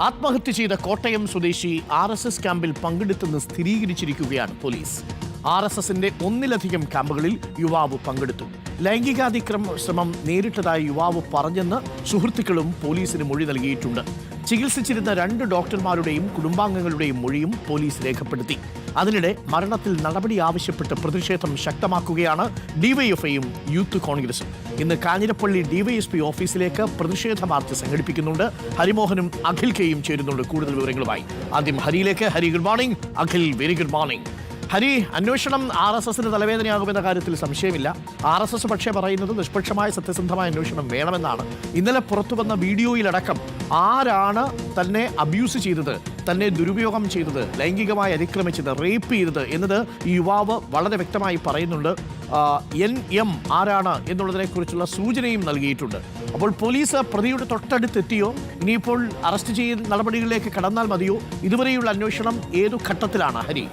ആത്മഹത്യ ചെയ്ത കോട്ടയം സ്വദേശി RSS ക്യാമ്പിൽ പങ്കെടുത്തെന്ന് സ്ഥിരീകരിച്ചിരിക്കുകയാണ് പോലീസ്. RSSന്റെ ഒന്നിലധികം ക്യാമ്പുകളിൽ യുവാവ് പങ്കെടുത്തു. ലൈംഗികാതിക്രമ ശ്രമം നേരിട്ടതായി യുവാവ് പറഞ്ഞെന്ന് സുഹൃത്തുക്കളും പോലീസിന് മൊഴി നൽകിയിട്ടുണ്ട്. ചികിത്സിച്ചിരുന്ന 2 ഡോക്ടർമാരുടെയും കുടുംബാംഗങ്ങളുടെയും മൊഴിയും പോലീസ് രേഖപ്പെടുത്തി. അതിനിടെ മരണത്തിൽ നടപടി ആവശ്യപ്പെട്ട് പ്രതിഷേധം ശക്തമാക്കുകയാണ് ഡിവൈഎഫ്ഐയും യൂത്ത് കോൺഗ്രസും. ഇന്ന് കാഞ്ഞിരപ്പള്ളി ഡിവൈഎസ്പി ഓഫീസിലേക്ക് പ്രതിഷേധ മാർച്ച് സംഘടിപ്പിക്കുന്നുണ്ട്. ഹരിമോഹനും അഖിൽ കെയും ചേരുന്നുണ്ട് കൂടുതൽ വിവരങ്ങളുമായി. ആദ്യം ഹരിയിലേക്ക്. Hari, good morning. Akhil, very good morning. Hari, അന്വേഷണം RSSന് തലവേദനയാകുമെന്ന കാര്യത്തിൽ സംശയമില്ല. RSS പക്ഷേ പറയുന്നത് നിഷ്പക്ഷമായ സത്യസന്ധമായ അന്വേഷണം വേണമെന്നാണ്. ഇന്നലെ പുറത്തുവന്ന വീഡിയോയിലടക്കം ആരാണ് തന്നെ അബ്യൂസ് ചെയ്തത്, തന്നെ ദുരുപയോഗം ചെയ്തത്, ലൈംഗികമായി അതിക്രമിച്ചത്, റേപ്പ് ചെയ്തത് എന്നത് ഈ യുവാവ് വളരെ വ്യക്തമായി പറയുന്നുണ്ട്. NM ആരാണ് എന്നുള്ളതിനെക്കുറിച്ചുള്ള സൂചനയും നൽകിയിട്ടുണ്ട്. അപ്പോൾ പോലീസ് പ്രതിയുടെ തൊട്ടടുത്തെത്തിയോ, ഇനിയിപ്പോൾ അറസ്റ്റ് ചെയ്യുന്ന നടപടികളിലേക്ക് കടന്നാൽ മതിയോ? ഇതുവരെയുള്ള അന്വേഷണം ഏതു ഘട്ടത്തിലാണ് ഹരി?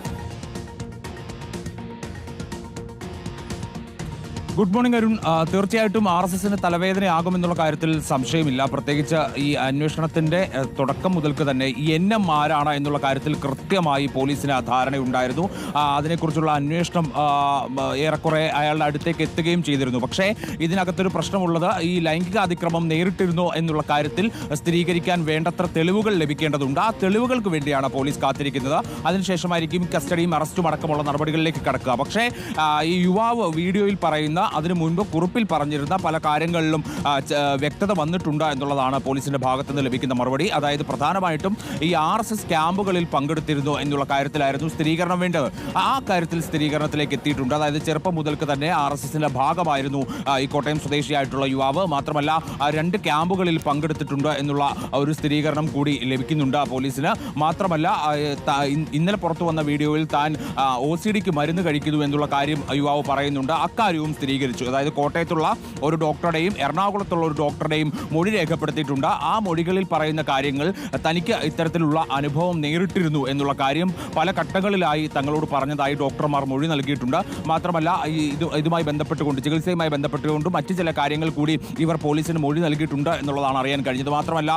Good morning Arun. തീർച്ചയായിട്ടും RSSന് തലവേദനയാകുമെന്നുള്ള കാര്യത്തിൽ സംശയമില്ല. പ്രത്യേകിച്ച് ഈ അന്വേഷണത്തിന്റെ തുടക്കം മുതൽക്ക് തന്നെ ഈ NM ആരാണ് എന്നുള്ള കാര്യത്തിൽ കൃത്യമായി പോലീസിന് ധാരണയുണ്ടായിരുന്നു. അതിനെക്കുറിച്ചുള്ള അന്വേഷണം ഏറെക്കുറെ അയാളുടെ അടുത്തേക്ക് എത്തുകയും ചെയ്തിരുന്നു. പക്ഷേ ഇതിനകത്തൊരു പ്രശ്നമുള്ളത് ഈ ലൈംഗിക അതിക്രമം നേരിട്ടിരുന്നോ എന്നുള്ള കാര്യത്തിൽ സ്ഥിരീകരിക്കാൻ വേണ്ടത്ര തെളിവുകൾ ലഭിക്കേണ്ടതുണ്ട്. ആ തെളിവുകൾക്ക് വേണ്ടിയാണ് പോലീസ് കാത്തിരിക്കുന്നത്. അതിനുശേഷമായിരിക്കും കസ്റ്റഡിയും അറസ്റ്റും അടക്കമുള്ള നടപടികളിലേക്ക് കടക്കുക. പക്ഷേ ഈ യുവാവ് വീഡിയോയിൽ പറയുന്ന, അതിനു മുൻപ് കുറിപ്പിൽ പറഞ്ഞിരുന്ന പല കാര്യങ്ങളിലും വ്യക്തത വന്നിട്ടുണ്ട് എന്നുള്ളതാണ് പോലീസിന്റെ ഭാഗത്തു നിന്ന് ലഭിക്കുന്ന മറുപടി. അതായത് പ്രധാനമായിട്ടും ഈ RSS ക്യാമ്പുകളിൽ പങ്കെടുത്തിരുന്നു എന്നുള്ള കാര്യത്തിലായിരുന്നു സ്ഥിരീകരണം വേണ്ടത്. ആ കാര്യത്തിൽ സ്ഥിരീകരണത്തിലേക്ക് എത്തിയിട്ടുണ്ട്. അതായത് ചെറുപ്പം മുതൽക്ക് തന്നെ RSSന്റെ ഭാഗമായിരുന്നു ഈ കോട്ടയം സ്വദേശിയായിട്ടുള്ള യുവാവ്. മാത്രമല്ല 2 ക്യാമ്പുകളിൽ പങ്കെടുത്തിട്ടുണ്ട് എന്നുള്ള ഒരു സ്ഥിരീകരണം കൂടി ലഭിക്കുന്നുണ്ട് പോലീസിന്. മാത്രമല്ല ഇന്നലെ പുറത്തു വന്ന വീഡിയോയിൽ താൻ OCDക്ക് മരുന്ന് കഴിക്കുന്നു എന്നുള്ള കാര്യം യുവാവ് പറയുന്നുണ്ട്. അക്കാര്യവും സ്ഥിരീകരിച്ചു. അതായത് കോട്ടയത്തുള്ള ഒരു ഡോക്ടറുടെയും എറണാകുളത്തുള്ള ഒരു ഡോക്ടറുടെയും മൊഴി രേഖപ്പെടുത്തിയിട്ടുണ്ട്. ആ മൊഴികളിൽ പറയുന്ന കാര്യങ്ങൾ തനിക്ക് ഇത്തരത്തിലുള്ള അനുഭവം നേരിട്ടിരുന്നു എന്നുള്ള കാര്യം പല ഘട്ടങ്ങളിലായി തങ്ങളോട് പറഞ്ഞതായി ഡോക്ടർമാർ മൊഴി നൽകിയിട്ടുണ്ട്. മാത്രമല്ല ഇതുമായി ബന്ധപ്പെട്ടുകൊണ്ട്, ചികിത്സയുമായി ബന്ധപ്പെട്ടുകൊണ്ട് മറ്റു ചില കാര്യങ്ങൾ കൂടി ഇവർ പോലീസിന് മൊഴി നൽകിയിട്ടുണ്ട് എന്നുള്ളതാണ് അറിയാൻ കഴിഞ്ഞത്. മാത്രമല്ല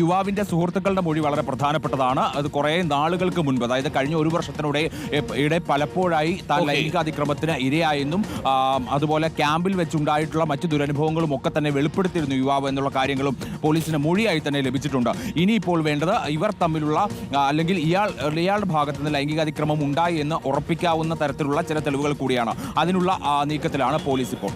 യുവാവിന്റെ സുഹൃത്തുക്കളുടെ മൊഴി വളരെ പ്രധാനപ്പെട്ടതാണ്. അത് കുറേ നാളുകൾക്ക് മുൻപ്, അതായത് കഴിഞ്ഞ 1 വർഷത്തിനിടെ പലപ്പോഴായി താൻ ലൈംഗികാതിക്രമത്തിന് ഇരയായെന്നും അതുപോലെ ക്യാമ്പിൽ വെച്ചുണ്ടായിട്ടുള്ള മറ്റു ദുരനുഭവങ്ങളും ഒക്കെ തന്നെ വെളിപ്പെടുത്തിയിരുന്നു യുവാവ് എന്നുള്ള കാര്യങ്ങളും പോലീസിന് മൊഴിയായി തന്നെ ലഭിച്ചിട്ടുണ്ട്. ഇനിയിപ്പോൾ വേണ്ടത് ഇവർ തമ്മിലുള്ള, അല്ലെങ്കിൽ ഇയാളുടെ ഭാഗത്ത് നിന്ന് ലൈംഗികാതിക്രമം ഉണ്ടായി എന്ന് ഉറപ്പിക്കാവുന്ന തരത്തിലുള്ള ചില തെളിവുകൾ കൂടിയാണ്. അതിനുള്ള നീക്കത്തിലാണ് പോലീസ് ഇപ്പോൾ.